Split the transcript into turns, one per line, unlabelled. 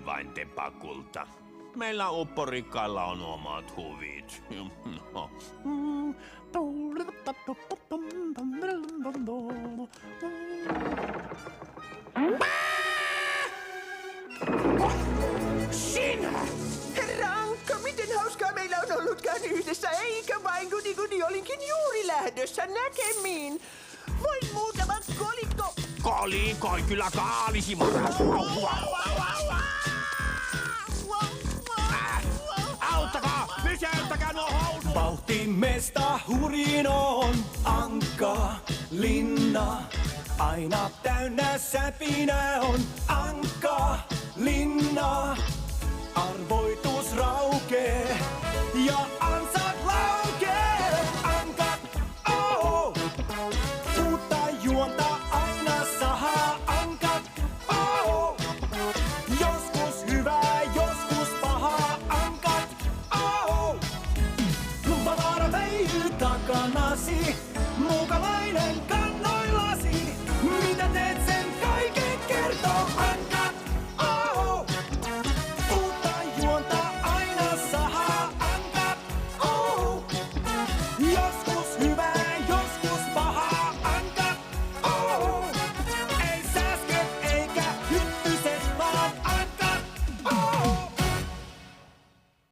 vain tepakulta. Meillä upporikkailla on omat huvit.
Sinä! Herra Ankka, miten hauskaa meillä on ollutkaan yhdessä, eikä vain kudi olinkin juuri lähdössä näkemiin. Voin muutama kolikko...
Kolikoi kyllä kaalisi maras. Auttakaa! Pysäyttäkää nuo housut!
Vauhtimesta hurin on Ankka linna. Aina täynnä säpinä on Ankka linna. Arvoitus raukee ja